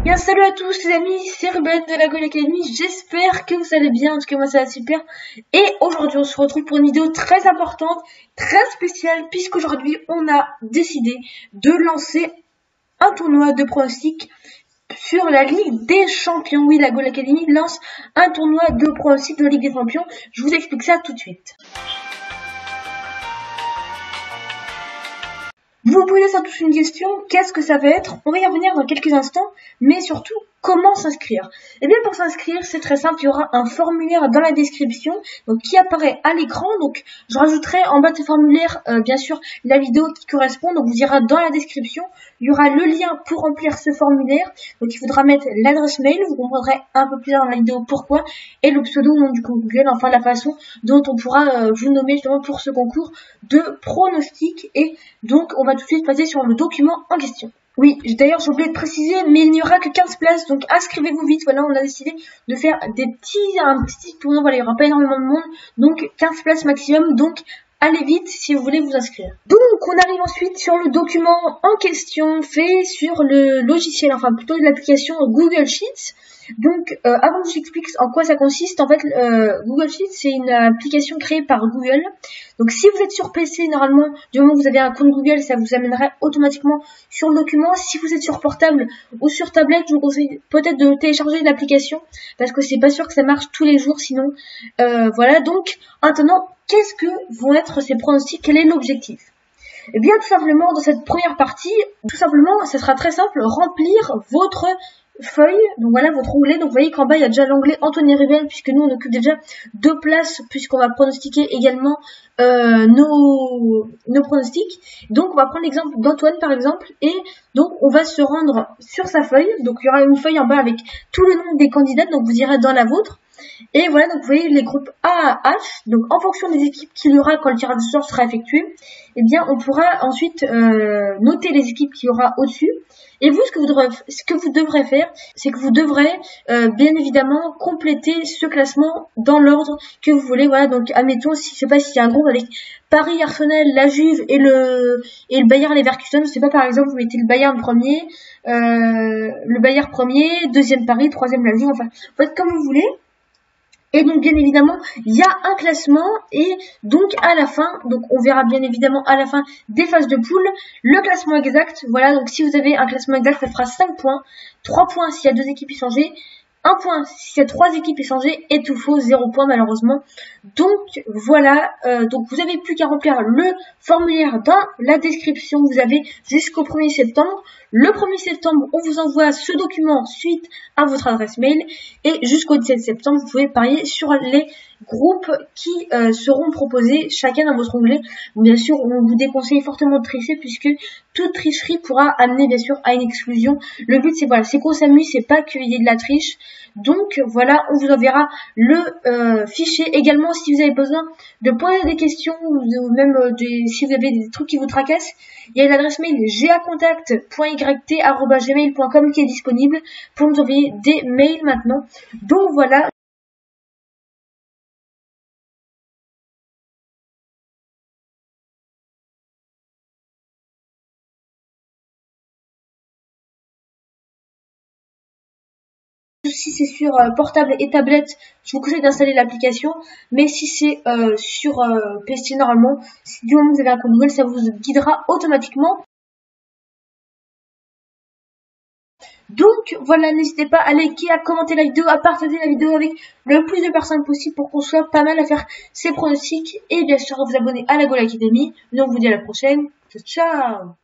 Bien, salut à tous les amis, c'est Ruben de la Goal Academy, j'espère que vous allez bien, en tout cas moi ça va super. Et aujourd'hui on se retrouve pour une vidéo très importante, très spéciale, puisqu'aujourd'hui on a décidé de lancer un tournoi de pronostics sur la Ligue des Champions. Oui, la Goal Academy lance un tournoi de pronostics de la Ligue des Champions, je vous explique ça tout de suite. Vous posez sans doute une question, qu'est-ce que ça va être? On va y revenir dans quelques instants, mais surtout, comment s'inscrire? Eh bien, pour s'inscrire, c'est très simple, il y aura un formulaire dans la description, donc qui apparaît à l'écran. Donc, je rajouterai en bas de ce formulaire, bien sûr, la vidéo qui correspond, donc vous irez dans la description, il y aura le lien pour remplir ce formulaire, donc il faudra mettre l'adresse mail, vous comprendrez un peu plus dans la vidéo pourquoi, et le pseudo, nom du compte Google, enfin la façon dont on pourra vous nommer justement pour ce concours de pronostics. Et donc, on va tout de suite passer sur le document en question. Oui, d'ailleurs j'ai oublié de préciser, mais il n'y aura que 15 places, donc inscrivez-vous vite. Voilà, on a décidé de faire un petit tournoi, voilà, il n'y aura pas énormément de monde, donc 15 places maximum, donc allez vite si vous voulez vous inscrire. Donc on arrive ensuite sur le document en question fait sur le logiciel, enfin plutôt de l'application Google Sheets. Donc avant que je t'explique en quoi ça consiste, en fait Google Sheets c'est une application créée par Google. Donc si vous êtes sur PC, normalement du moment où vous avez un compte Google, ça vous amènerait automatiquement sur le document. Si vous êtes sur portable ou sur tablette, je vous conseille peut-être de télécharger l'application parce que c'est pas sûr que ça marche tous les jours sinon. Voilà, donc maintenant, qu'est-ce que vont être ces pronostics? Quel est l'objectif? Eh bien tout simplement dans cette première partie, tout simplement ça sera très simple, remplir votre feuille, donc voilà votre onglet. Donc vous voyez qu'en bas il y a déjà l'onglet Anthony Ruben, puisque nous on occupe déjà 2 places puisqu'on va pronostiquer également nos pronostics. Donc on va prendre l'exemple d'Antoine par exemple, et donc on va se rendre sur sa feuille. Donc il y aura une feuille en bas avec tout le nom des candidats, donc vous irez dans la vôtre. Et voilà, donc vous voyez les groupes A à H. Donc en fonction des équipes qu'il y aura quand le tirage au sort sera effectué, eh bien on pourra ensuite noter les équipes qu'il y aura au-dessus. Et vous, ce que vous devrez faire, c'est que vous devrez bien évidemment compléter ce classement dans l'ordre que vous voulez. Voilà, donc admettons, si je sais pas s'il y a un groupe avec Paris, Arsenal, la Juve et le Bayern Leverkusen, je sais pas, par exemple, vous mettez le Bayern premier, deuxième Paris, troisième la Juve, enfin, vous faites comme vous voulez. Et donc bien évidemment il y a un classement, et donc à la fin, donc on verra bien évidemment à la fin des phases de poule le classement exact. Voilà, donc si vous avez un classement exact, ça fera 5 points, 3 points s'il y a 2 équipes échangées, 1 point s'il y a 3 équipes échangées, et tout faux, 0 point malheureusement. Donc voilà, donc vous avez plus qu'à remplir le formulaire dans la description. Vous avez jusqu'au 1er septembre. Le 1er septembre, on vous envoie ce document suite à votre adresse mail, et jusqu'au 17 septembre, vous pouvez parier sur les groupes qui seront proposés chacun dans votre onglet. Bien sûr, on vous déconseille fortement de tricher, puisque toute tricherie pourra amener bien sûr à une exclusion. Le but c'est voilà, c'est qu'on s'amuse, c'est pas qu'il y ait de la triche. Donc voilà, on vous enverra le fichier. Également, si vous avez besoin de poser des questions ou même si vous avez des trucs qui vous tracassent, il y a l'adresse mail gacontact.yt@gmail.com qui est disponible pour nous envoyer des mails maintenant. Donc voilà. Si c'est sur portable et tablette, je vous conseille d'installer l'application. Mais si c'est sur PC normalement, si du moment que vous avez un compte Google, ça vous guidera automatiquement. Donc voilà, n'hésitez pas à liker, à commenter la vidéo, à partager la vidéo avec le plus de personnes possible pour qu'on soit pas mal à faire ces pronostics. Et bien sûr à vous abonner à la Goal Academy. Nous on vous dit à la prochaine. Ciao ciao.